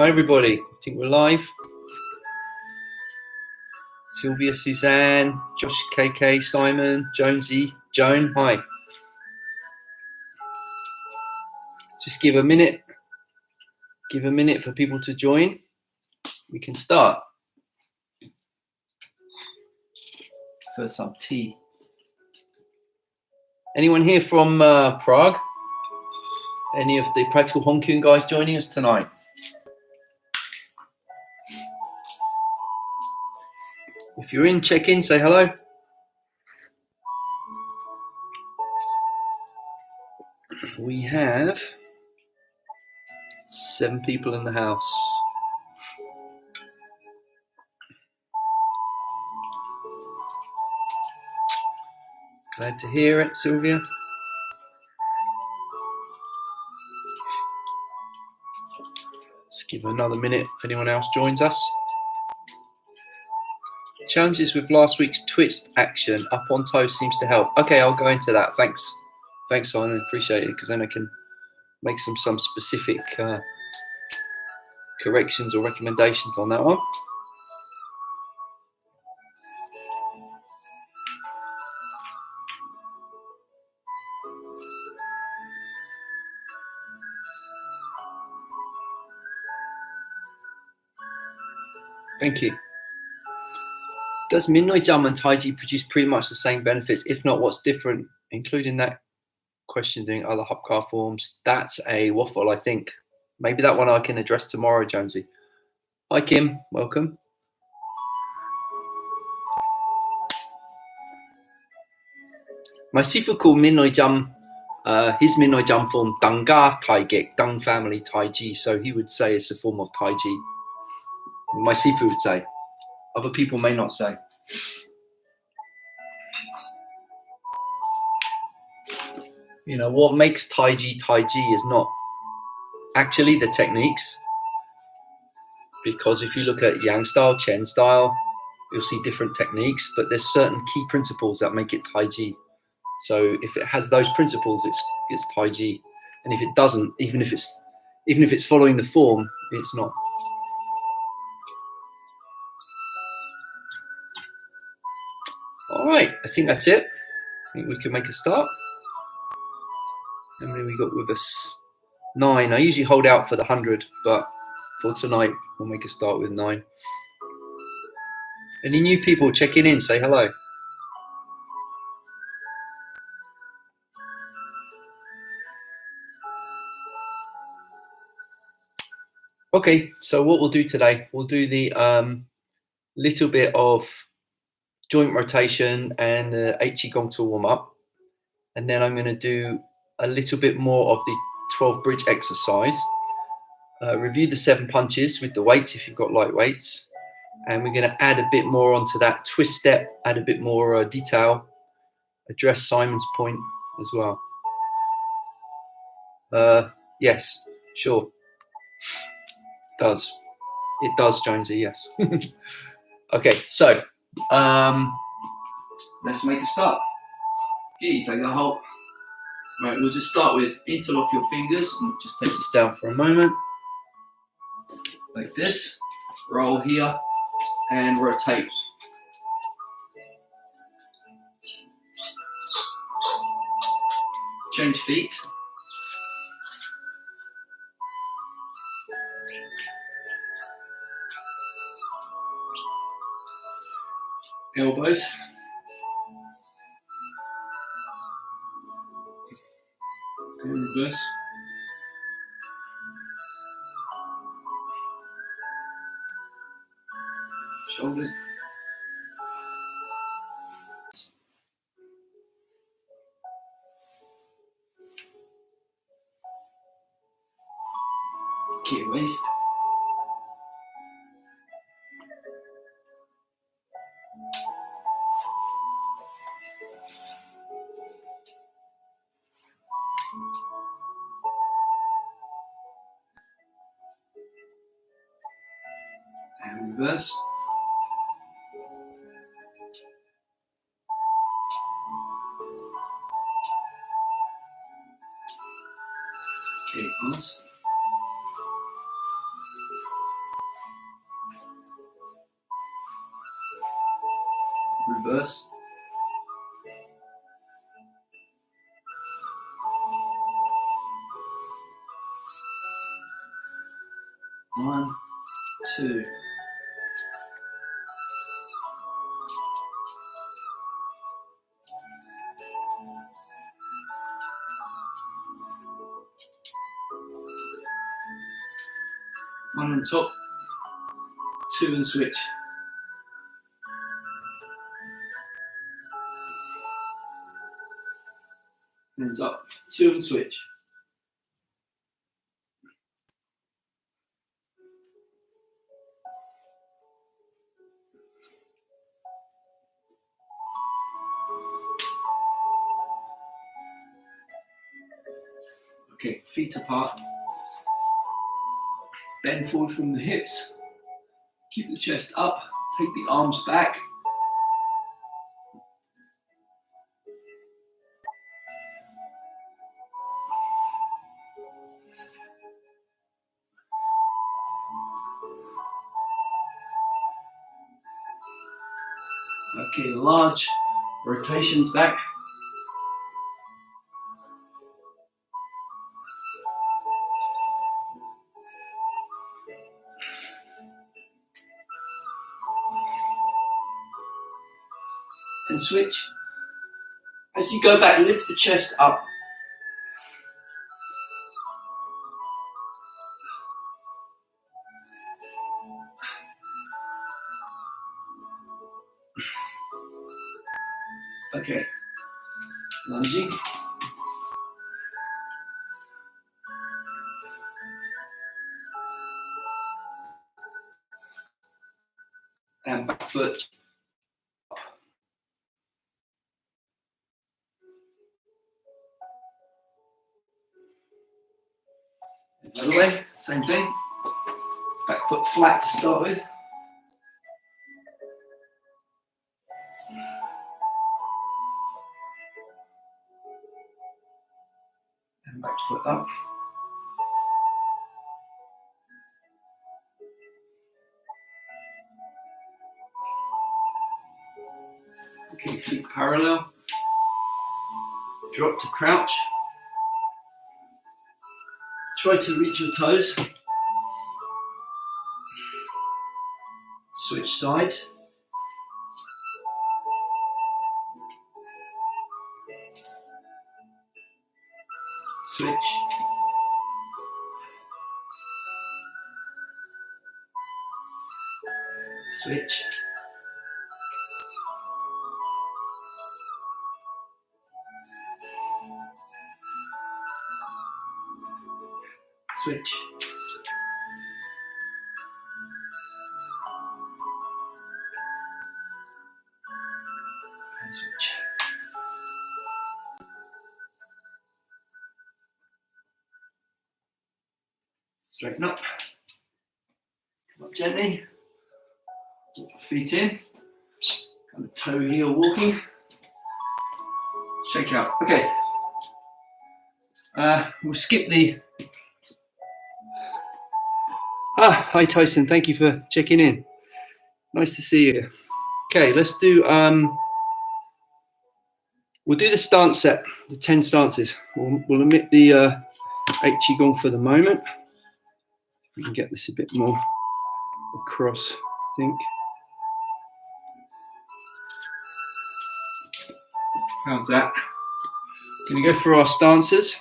Hi everybody, I think we're live. Sylvia, Suzanne, Josh, KK, Simon, Jonesy, Joan, hi. Just give a minute for people to join. We can start. First some tea. Anyone here from Prague? Any of the Practical 𝐿𝐿 guys joining us tonight? If you're in, check in, say hello. We have 7 people in the house. Glad to hear it, Sylvia. Let's give another minute if anyone else joins us. Challenges with last week's twist action, up on toes seems to help. Okay, I'll go into that. Thanks, Simon. Appreciate it, because then I can make some specific corrections or recommendations on that one. Thank you. Does 𝐿𝐿𝐿𝐿 and 𝐻𝐸𝐺 produce pretty much the same benefits? If not, what's different? Including that question doing other 𝐻𝐸𝐿 forms. That's a waffle, I think. Maybe that one I can address tomorrow, Jonesy. Hi, Kim. Welcome. My sifu called 𝐿𝐿𝐿𝐿, his 𝐿𝐿𝐿𝐿 form 𝐷𝐴ngā 𝐻𝐸𝐺𝐥, 𝐷𝐴ng family 𝐻𝐸𝐺. So he would say it's a form of 𝐻𝐸𝐺. My sifu would say. Other people may not say. You know, what makes 𝐻𝐸𝐺 𝐻𝐸𝐺 is not actually the techniques. Because if you look at Yang style, Chen style, you'll see different techniques, but there's certain key principles that make it 𝐻𝐸𝐺. So if it has those principles, it's 𝐻𝐸𝐺. And if it doesn't, even if it's following the form, it's not. All right, I think that's it. I think we can make a start. How many we got with us? 9. I usually hold out for the 100, but for tonight, we'll make a start with 9. Any new people checking in, say hello. Okay, so what we'll do today, we'll do the little bit of joint rotation and the 𝐂𝐸𝐺𝐿 warm up. And then I'm going to do a little bit more of the 12 bridge exercise. Review the 7 punches with the weights if you've got light weights. And we're going to add a bit more onto that twist step, add a bit more detail, address Simon's point as well. Yes, sure. It does, Jonesy, yes. Okay, so let's make a start. Okay, take a hold. Right, we'll just start with interlock your fingers and just take this down for a moment. Like this. Roll here and rotate. Change feet. Elbows. And reverse. Shoulders. Okay, waist. And reverse. Okay, arms. reverse. One, two. One on top, two and switch. Hands up, two and switch. Okay, feet apart. Bend forward from the hips. Keep the chest up. Take the arms back. Okay, large rotations back. And switch. As you go back, lift the chest up. Okay, lunging. And back foot. Another way, same thing. Back foot flat to start with. And back foot up. Okay, feet parallel. Drop to crouch. Try to reach your toes. Switch sides. Switch. Switch. Switch. And switch. Straighten up. Come up gently. Put your feet in. Kind of toe heel walking. Shake out. Okay. We'll skip the. Hi Tyson. Thank you for checking in. Nice to see you. Okay, let's do. We'll do the stance set, the 10 stances. We'll omit the 𝐂𝐻𝐸𝐿 for the moment. We can get this a bit more across, I think. How's that? Going to go through our stances.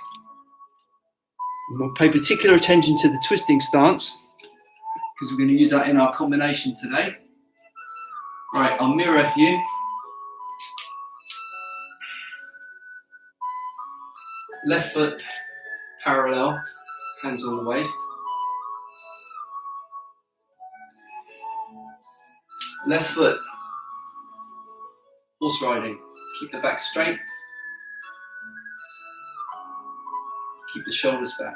And we'll pay particular attention to the twisting stance because we're going to use that in our combination today. Right, I'll mirror you. Left foot parallel, hands on the waist. Left foot, horse riding. Keep the back straight. Keep the shoulders back.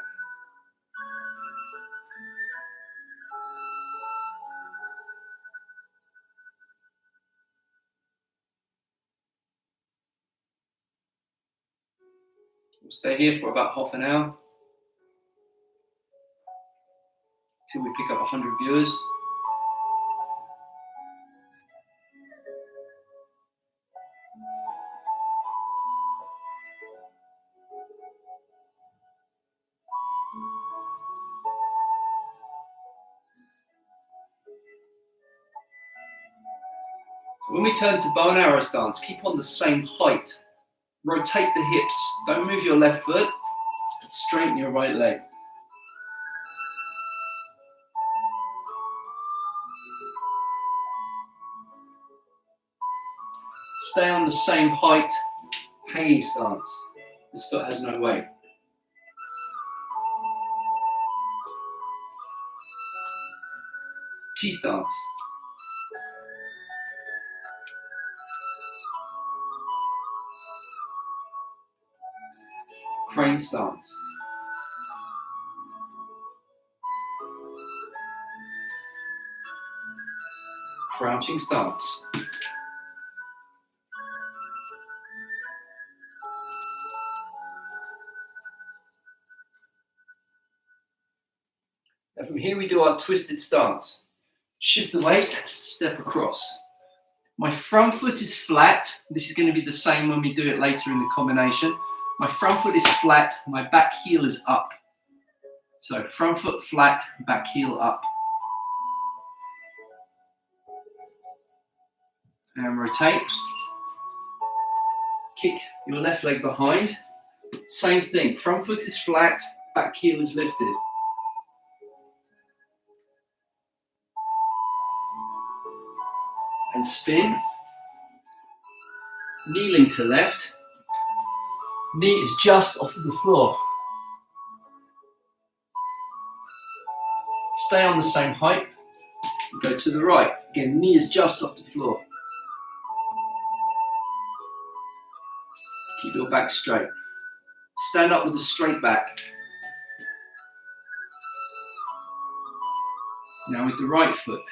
We'll stay here for about half an hour till we pick up 100 viewers. When we turn to bow and arrow stance, keep on the same height. Rotate the hips. Don't move your left foot. Straighten your right leg. Stay on the same height, hanging stance. This foot has no weight. T stance. Crane stance. Crouching stance. And from here we do our twisted stance. Shift the weight, step across. My front foot is flat. This is going to be the same when we do it later in the combination. My front foot is flat, my back heel is up. So front foot flat, back heel up. And rotate. Kick your left leg behind. Same thing, front foot is flat, back heel is lifted. And spin. Kneeling to left. Knee is just off of the floor. Stay on the same height. Go to the right. Again, knee is just off the floor. Keep your back straight. Stand up with a straight back. Now with the right foot.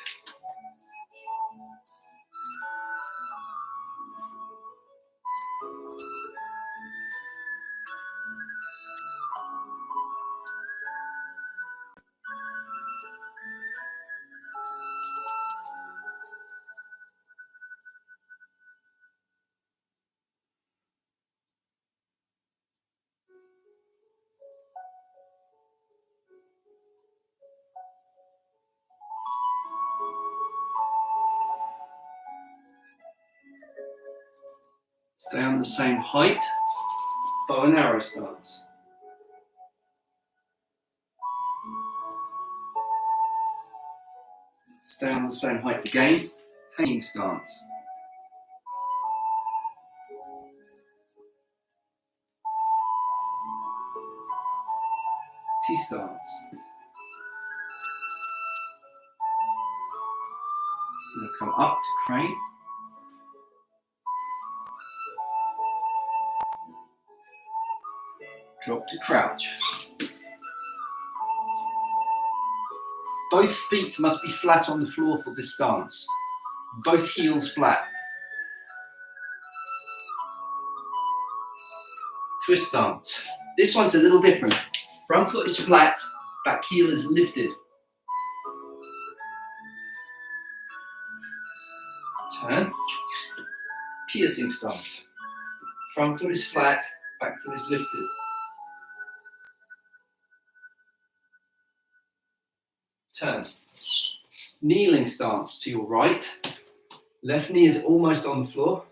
Stay on the same height, bow and arrow stance. Stay on the same height again, hanging stance. T stance. We're going to come up to crane. Drop to crouch. Both feet must be flat on the floor for this stance. Both heels flat. Twist stance. This one's a little different. Front foot is flat, back heel is lifted. Turn. Piercing stance. Front foot is flat, back foot is lifted. Turn. Kneeling stance to your right. Left knee is almost on the floor.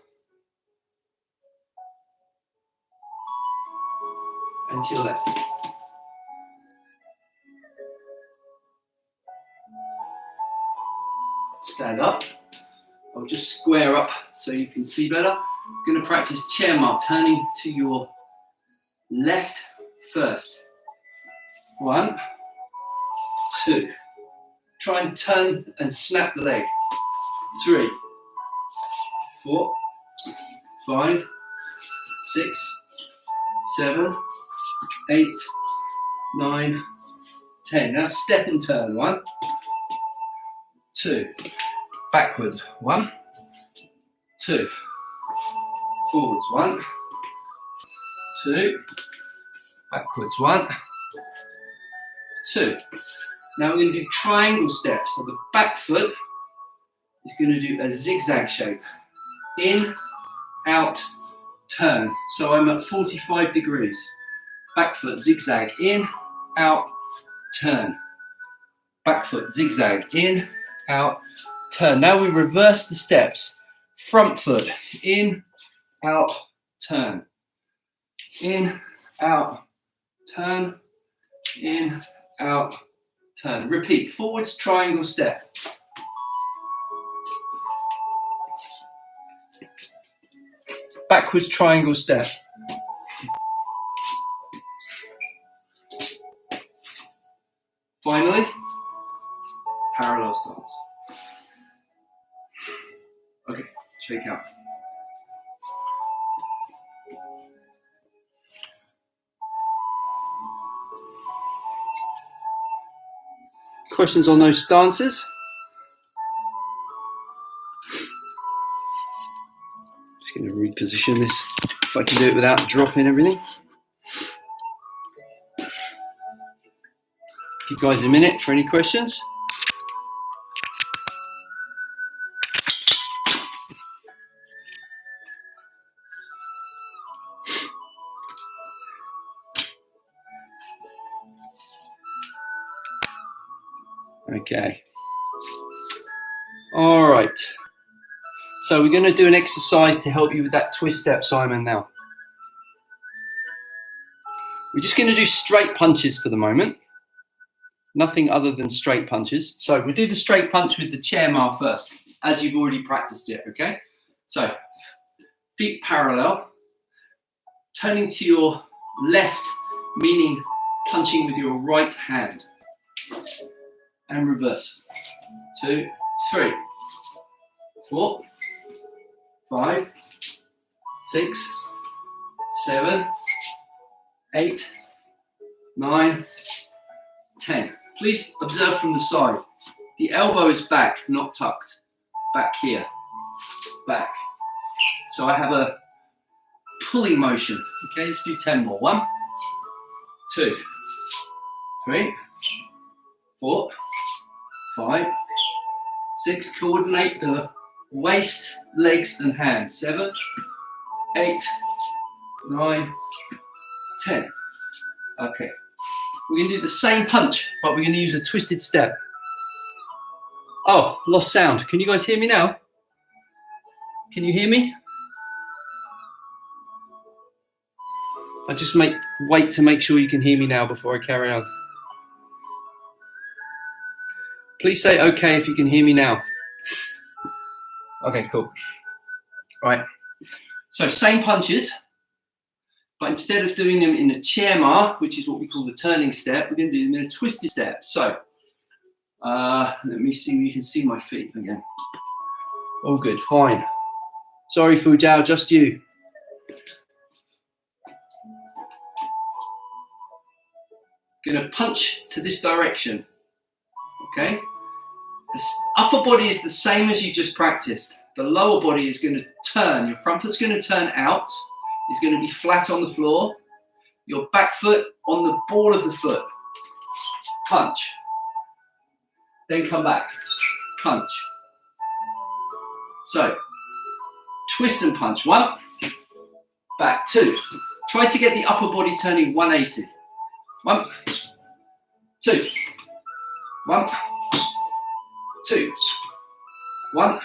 And to your left. Stand up. I'll just square up so you can see better. I'm going to practice chair mark, turning to your left first. 1, 2. Try and turn and snap the leg. 3, 4, 5, 6, 7, 8, 9, 10. Now step and turn. 1, 2. Backwards. 1, 2. Forwards. 1, 2. Backwards. 1, 2. Now we're going to do triangle steps. So the back foot is going to do a zigzag shape. In, out, turn. So I'm at 45 degrees. Back foot zigzag. In, out, turn. Back foot zigzag. In, out, turn. Now we reverse the steps. front foot, in, out, turn, in, out, turn, in, out, turn. Repeat, forwards triangle step. Backwards triangle step. Finally, parallel stance. Okay, shake out. Questions on those stances? Just going to reposition this if I can do it without dropping everything. Give you guys a minute for any questions. Okay. All right. So we're going to do an exercise to help you with that twist step, Simon, now. We're just going to do straight punches for the moment. Nothing other than straight punches. So we'll do the straight punch with the chair ma first, as you've already practiced it, okay? So feet parallel, turning to your left, meaning punching with your right hand. And reverse. 2, 3, 4, 5, 6, 7, 8, 9, 10. Please observe from the side. The elbow is back, not tucked. Back here. Back. So I have a pulling motion. Okay, let's do 10 more. 1, 2, 3, 4, 5, 6. Coordinate the waist, legs, and hands. 7, 8, 9, 10. Okay. We're going to do the same punch, but we're going to use a twisted step. Oh, lost sound. Can you guys hear me now? Can you hear me? I just wait to make sure you can hear me now before I carry on. Please say okay if you can hear me now. Okay, cool. All right. So same punches, but instead of doing them in a chair ma, which is what we call the turning step, we're going to do them in a twisted step. So let me see if you can see my feet again. All good, fine. Sorry, Fu Jiao, just you. Going to punch to this direction. Okay. The upper body is the same as you just practiced. The lower body is going to turn. Your front foot's going to turn out. It's going to be flat on the floor. Your back foot on the ball of the foot. Punch. Then come back. Punch. So, twist and punch. 1, back. 2. Try to get the upper body turning 180. 1, 2. 1, 2. 1,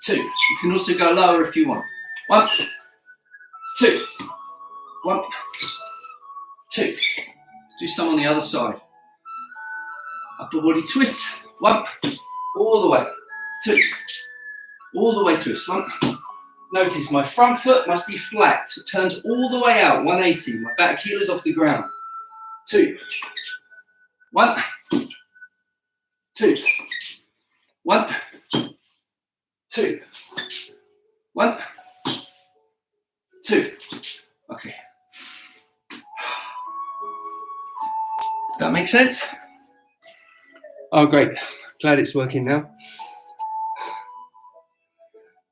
2. You can also go lower if you want. 1, 2. 1, 2. Let's do some on the other side. Upper body twist. 1, all the way. 2, all the way twist. 1. Notice my front foot must be flat. It turns all the way out, 180. My back heel is off the ground. 2. 1, 2. 1, 2. 1, 2. Okay. That makes sense? Oh, great. Glad it's working now.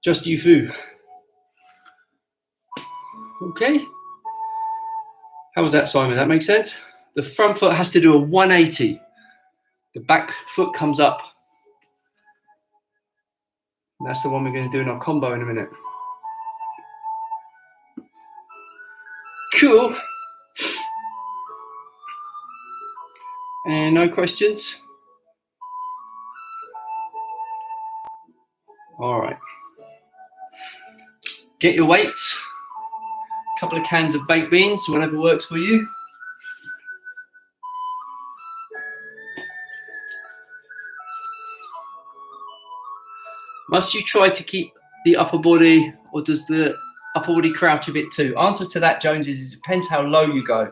Just you, Fu. Okay. How was that, Simon? That makes sense? The front foot has to do a 180. The back foot comes up. And that's the one we're going to do in our combo in a minute. Cool. And no questions? All right. Get your weights, a couple of cans of baked beans, whatever works for you. Must you try to keep the upper body, or does the upper body crouch a bit too? Answer to that, Jones, is it depends how low you go.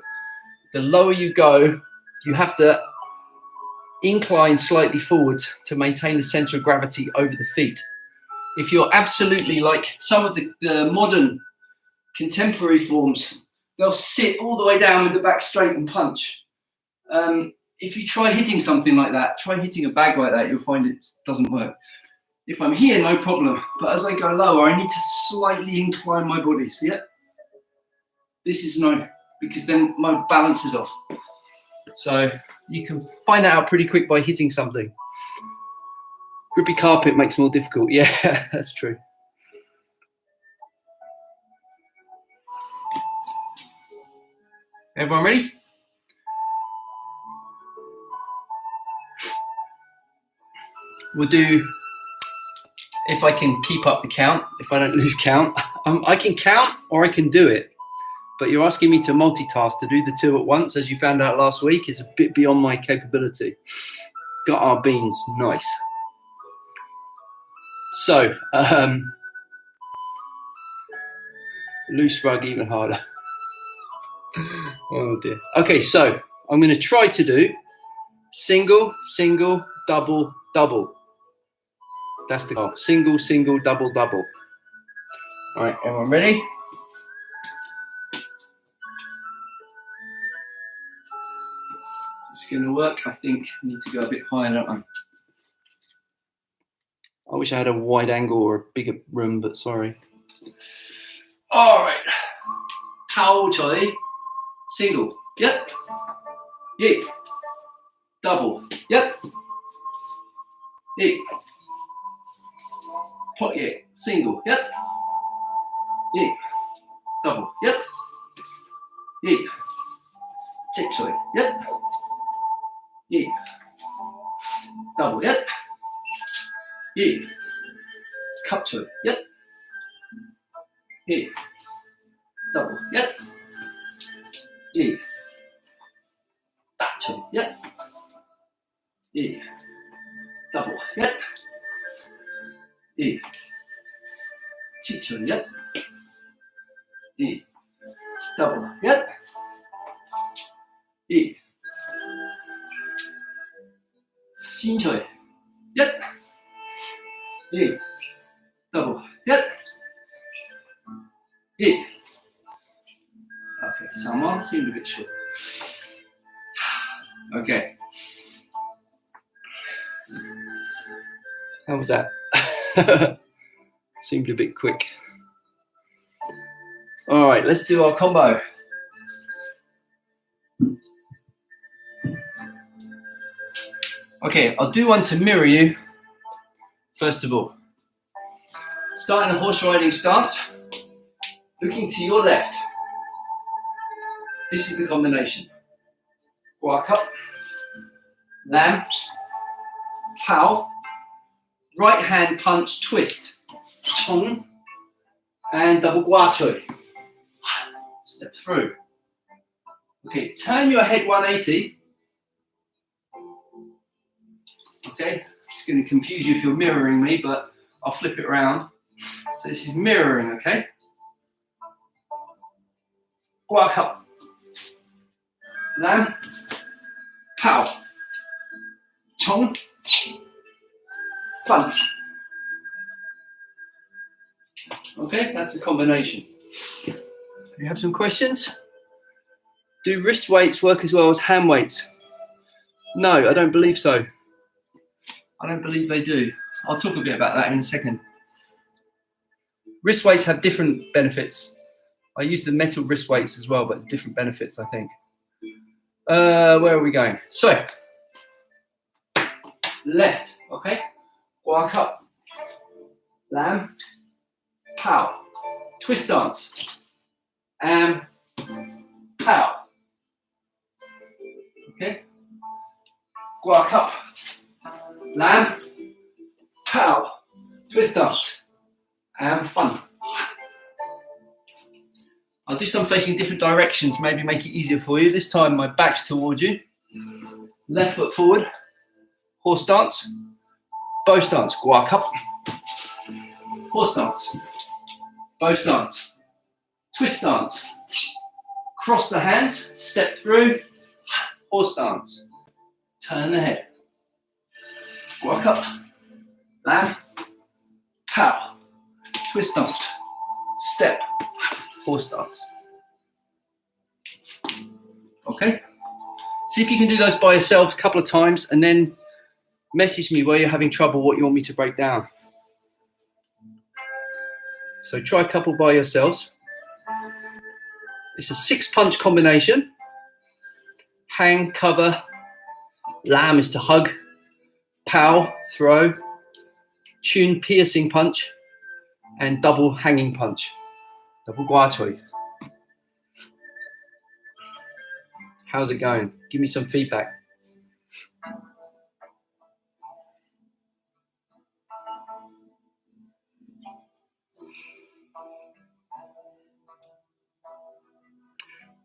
The lower you go, you have to incline slightly forwards to maintain the center of gravity over the feet. If you're absolutely like some of the modern contemporary forms, they'll sit all the way down with the back straight and punch. If you try hitting something like that, try hitting a bag like that, you'll find it doesn't work. If I'm here, no problem. But as I go lower, I need to slightly incline my body. See it? This is no, because then my balance is off. So you can find that out pretty quick by hitting something. Grippy carpet makes it more difficult. Yeah, that's true. Everyone ready? We'll do, if I can keep up the count, if I don't lose count. I can count or I can do it. But you're asking me to multitask, to do the two at once, as you found out last week, is a bit beyond my capability. Got our beans, nice. So, loose rug even harder. Oh dear. Okay, so I'm going to try to do single, single, double, double. That's the goal. Single, single, double, double. All right, everyone ready? It's going to work. I think I need to go a bit higher, don't I? I wish I had a wide angle or a bigger room, but sorry. All right. Pow choi. Single. Yep. Yep. Double. Yep. Yep. Pot yep. Single. Yep. Yep. Double. Yep. Yep. Tip choi. Yep. Yep. Double. Yep. Yep. Cup choi. Yep. Yep. Double. Yep. Yep. That choi. Yep. Yep. Double. Yep. Yep. Tip choi. Yep. Yep. Double. Yep. Yep. Xin choi. Yep. Yep. Double. Yep. Yep. Okay, someone seemed a bit short. Okay. How was that? Seemed a bit quick. All right, let's do our combo. Okay, I'll do one to mirror you. First of all, starting a horse riding stance, looking to your left. This is the combination. Guak up, lamb, pow, right hand punch, twist, chong, and double guatui. Step through. Okay, turn your head 180. Okay, it's going to confuse you if you're mirroring me, but I'll flip it around. So this is mirroring, okay? Guak up, lamb, pow, chong, fun. Okay, that's the combination. You have some questions? Do wrist weights work as well as hand weights? No, I don't believe so. I don't believe they do. I'll talk a bit about that in a second. Wrist weights have different benefits. I use the metal wrist weights as well, but it's different benefits, I think. Where are we going? So, left, okay? Guak up, lamb, pow, twist stance, and pow. Okay? Guak up, lamb, pow, twist stance, and fun. I'll do some facing different directions, maybe make it easier for you. This time my back's towards you. Left foot forward, horse stance, bow stance, 𝐂𝐴 𝐸𝐿. Horse stance, bow stance, twist stance. Cross the hands, step through, horse stance. Turn the head. 𝐂𝐴 𝐸𝐿. Lamb, pow, twist stance, step, horse stance. Okay? See if you can do those by yourselves a couple of times and then message me where you're having trouble, what you want me to break down. So try a couple by yourselves. It's a 6-punch combination. Hang, cover, lamb is to hug, pow, throw, tune, piercing punch, and double hanging punch. Double 𝐂𝐴. How's it going? Give me some feedback.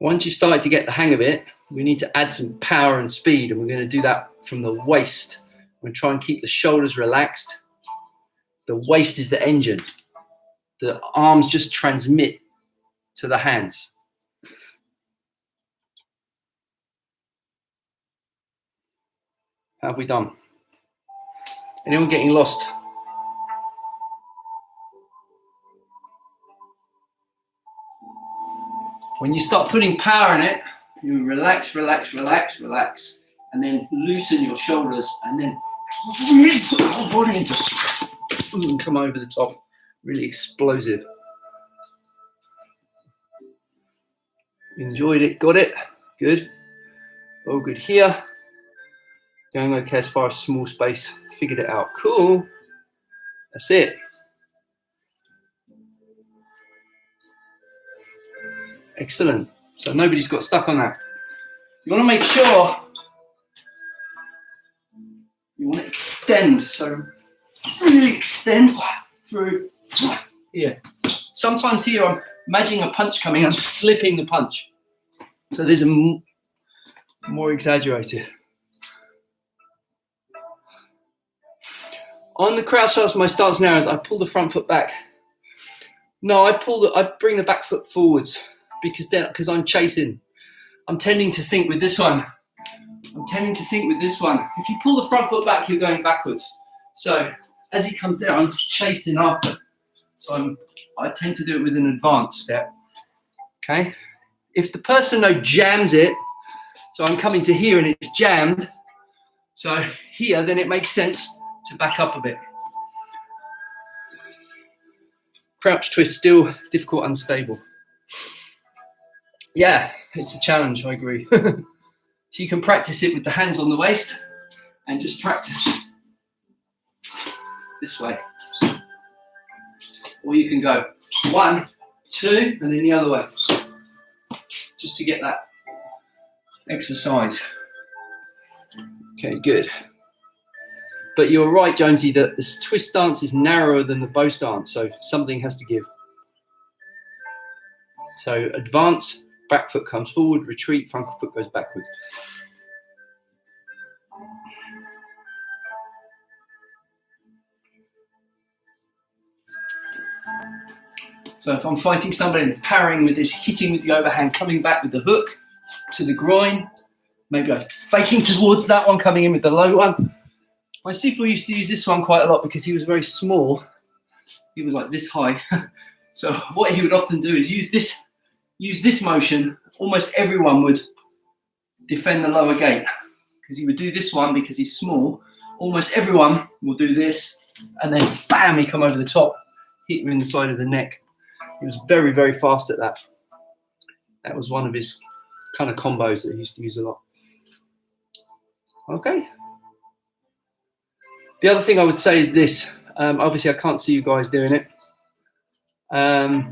Once you start to get the hang of it, we need to add some power and speed, and we're going to do that from the waist. We're going to try and keep the shoulders relaxed. The waist is the engine. The arms just transmit to the hands. How have we done? Anyone getting lost? When you start putting power in it, you relax, relax, relax, relax, and then loosen your shoulders, and then really put the whole body into it. And come over the top. Really explosive. Enjoyed it, got it, good. All good here. Going okay as far as small space, figured it out, cool. That's it. Excellent, so nobody's got stuck on that. You wanna make sure, you wanna extend, so really extend through here. Sometimes here I'm imagining a punch coming, I'm slipping the punch. So there's a more exaggerated. On the crouch stance, my stance now is I pull the front foot back. No, I bring the back foot forwards because I'm chasing. I'm tending to think with this one. If you pull the front foot back, you're going backwards. So as he comes there, I'm chasing after. So I tend to do it with an advanced step. Okay. If the person though jams it, so I'm coming to here and it's jammed. So here, then it makes sense to back up a bit. Crouch twist still difficult, unstable. Yeah, it's a challenge, I agree. So you can practice it with the hands on the waist and just practice this way. Or you can go 1, 2, and then the other way. Just to get that exercise. Okay, good. But you're right, Jonesy, that this twist stance is narrower than the bow stance, so something has to give. So advance, back foot comes forward, retreat, front foot goes backwards. So if I'm fighting somebody and parrying with this, hitting with the overhand, coming back with the hook to the groin, maybe I'm faking towards that one, coming in with the low one. My Sifu used to use this one quite a lot because he was very small. He was like this high. So what he would often do is use this motion. Almost everyone would defend the lower gate because he would do this one because he's small. Almost everyone will do this and then bam, he come over the top, hit you in the side of the neck. He was very, very fast at that. That was one of his kind of combos that he used to use a lot. Okay. The other thing I would say is this. Obviously, I can't see you guys doing it. Or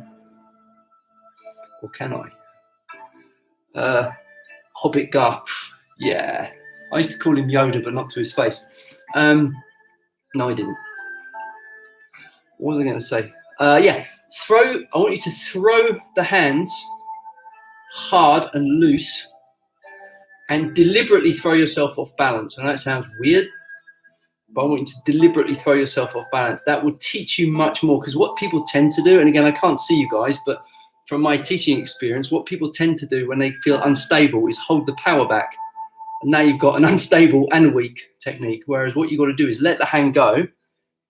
can I? 𝐿𝐿𝐷𝐿𝐿. Yeah. I used to call him Yoda, but not to his face. No, I didn't. What was I going to say? Yeah. I want you to throw the hands hard and loose, and deliberately throw yourself off balance. I know it sounds weird, but I want you to deliberately throw yourself off balance. That will teach you much more, because what people tend to do, and again, I can't see you guys, but from my teaching experience, what people tend to do when they feel unstable is hold the power back. And now you've got an unstable and a weak technique. Whereas what you've got to do is let the hand go,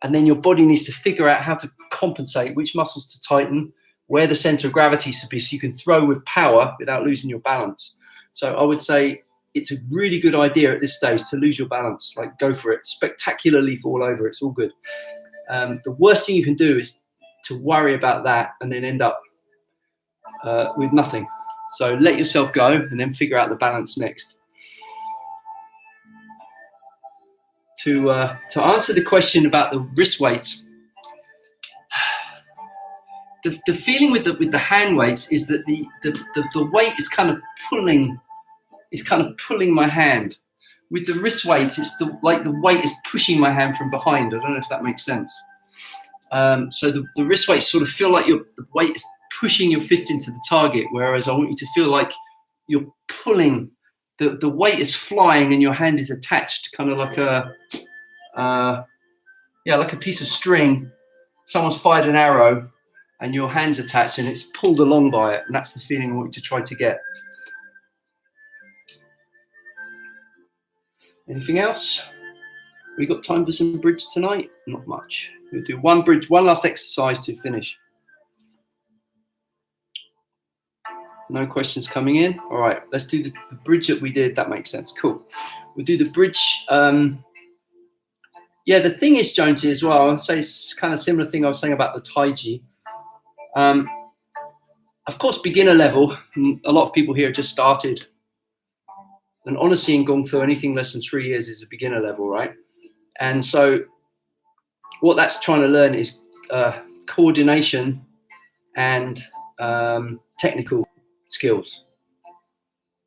and then your body needs to figure out how to compensate, which muscles to tighten, where the center of gravity should be, so you can throw with power without losing your balance. So I would say it's a really good idea at this stage to lose your balance. Like, go for it. Spectacularly fall over. It's all good. The worst thing you can do is to worry about that and then end up with nothing. So let yourself go and then figure out the balance next. To answer the question about the wrist weights, the feeling with the hand weights is that the weight is kind of pulling my hand. With the wrist weights, it's like the weight is pushing my hand from behind. I don't know if that makes sense. So the wrist weights sort of feel like the weight is pushing your fist into the target, whereas I want you to feel like you're pulling. The weight is flying and your hand is attached, kind of like like a piece of string. Someone's fired an arrow and your hand's attached and it's pulled along by it. And that's the feeling I want you to try to get. Anything else? We got time for some bridge tonight? Not much. We'll do one bridge, one last exercise to finish. No questions coming in. All right, let's do the bridge that we did. That makes sense. Cool. We'll do the bridge. Yeah, the thing is, Jonesy, as well, I'll say it's kind of similar thing I was saying about the taiji. Of course, beginner level, a lot of people here just started. And honestly, in Kung Fu, anything less than 3 years is a beginner level, right? And so what that's trying to learn is coordination and technical skills.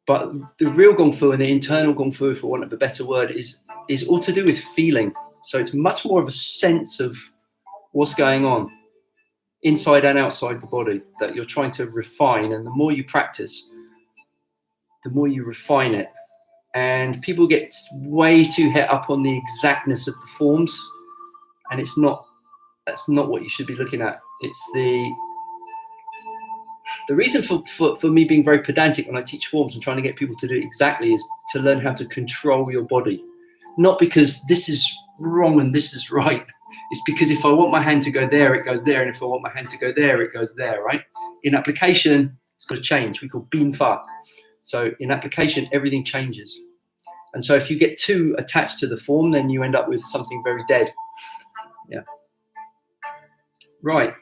But the real Kung Fu and the internal Kung Fu, for want of a better word, is all to do with feeling. So it's much more of a sense of what's going on inside and outside the body that you're trying to refine. And the more you practice, the more you refine it. And people get way too het up on the exactness of the forms, and that's not what you should be looking at. It's the reason for me being very pedantic when I teach forms and trying to get people to do it exactly is to learn how to control your body. Not because this is wrong and this is right. It's because if I want my hand to go there, it goes there. And if I want my hand to go there, it goes there, right? In application, it's got to change. We call bin fa. So in application, everything changes. And so if you get too attached to the form, then you end up with something very dead. Yeah. Right.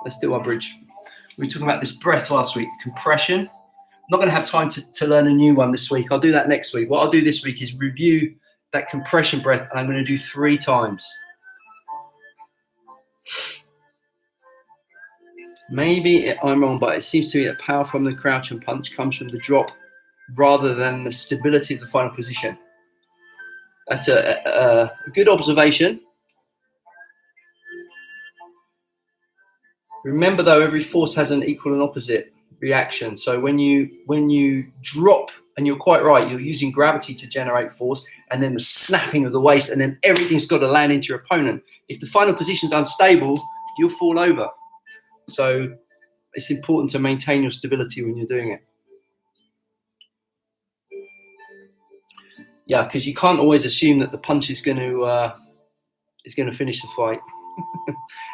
Let's do our bridge. We were talking about this breath last week, compression. I'm not going to have time to learn a new one this week. I'll do that next week. What I'll do this week is review that compression breath, and I'm going to do 3 times. Maybe I'm wrong, but it seems to me that power from the crouch and punch comes from the drop rather than the stability of the final position. That's a good observation. Remember, though, every force has an equal and opposite reaction. So when you drop, and you're quite right, you're using gravity to generate force, and then the snapping of the waist, and then everything's got to land into your opponent. If the final position is unstable, you'll fall over. So it's important to maintain your stability when you're doing it. Yeah, because you can't always assume that the punch is going to finish the fight.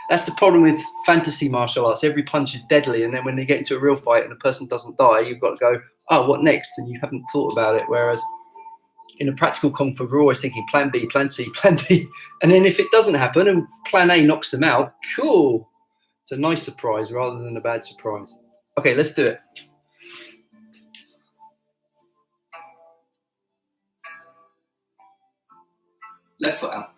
That's the problem with fantasy martial arts. Every punch is deadly, and then when they get into a real fight and the person doesn't die, you've got to go, oh, what next? And you haven't thought about it. Whereas in a practical Kung Fu, we're always thinking plan B, plan C, plan D. And then if it doesn't happen and plan A knocks them out, cool. It's a nice surprise rather than a bad surprise. Okay, let's do it. Left foot out.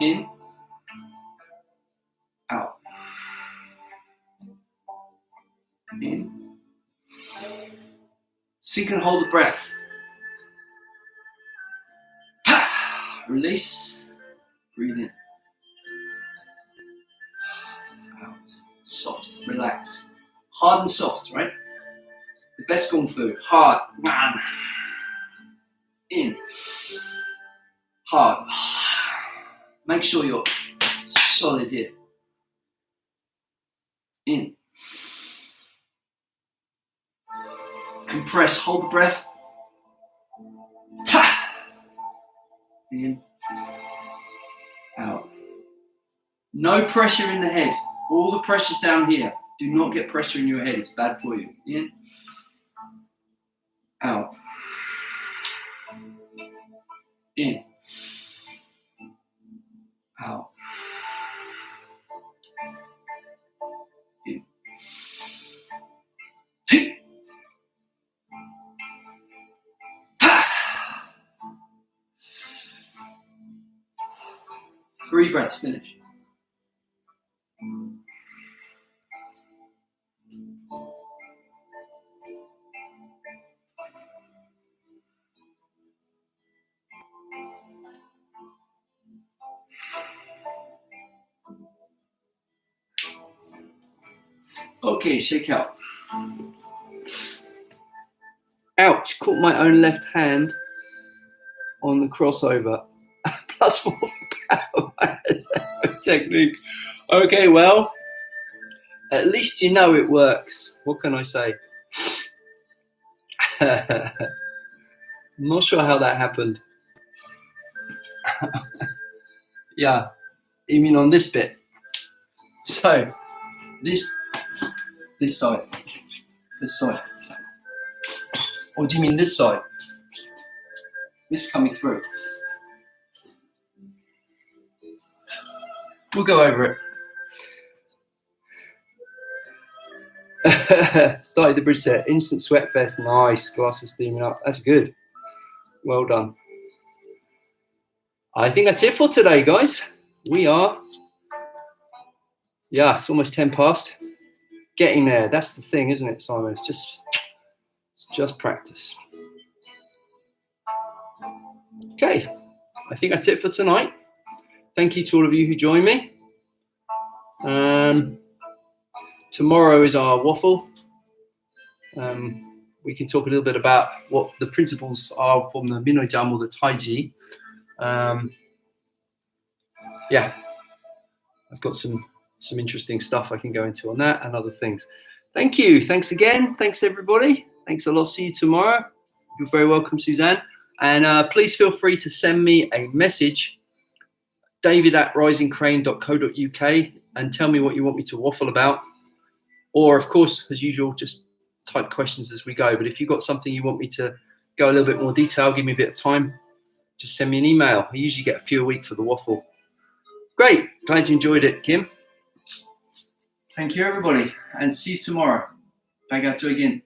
In, out. In. Sink and hold the breath. release. Breathe in. Out. Soft, relax. Hard and soft, right? The best kung fu. Hard. Man. In. Hard. Make sure you're solid here. In. Compress, hold the breath. Ta! In. Out. No pressure in the head. All the pressure's down here. Do not get pressure in your head. It's bad for you. In. Out. In. Out. In. 3 breaths, finish. Okay, shake out. Ouch, caught my own left hand on the crossover. +4 power technique. Okay, well, at least you know it works. What can I say? I'm not sure how that happened. Yeah, you mean on this bit? So, this side, this side. Or do you mean this side? This coming through. We'll go over it. Started the bridge set. Instant sweat fest. Nice. Glasses steaming up. That's good. Well done. I think that's it for today, guys. We are, yeah, it's almost 10 past. Getting there. That's the thing, isn't it, Simon? It's just practice. Okay. I think that's it for tonight. Thank you to all of you who joined me. Tomorrow is our waffle. We can talk a little bit about what the principles are from the Minoi-jam or the Taiji. Yeah, I've got some interesting stuff I can go into on that and other things. Thank you. Thanks again. Thanks, everybody. Thanks a lot. See you tomorrow. You're very welcome, Suzanne. And please feel free to send me a message, david@risingcrane.co.uk, and tell me what you want me to waffle about. Or, of course, as usual, just type questions as we go. But if you've got something you want me to go a little bit more detail, give me a bit of time, just send me an email. I usually get a few a week for the waffle. Great. Glad you enjoyed it, Kim. Thank you, everybody. And see you tomorrow. Arigato again.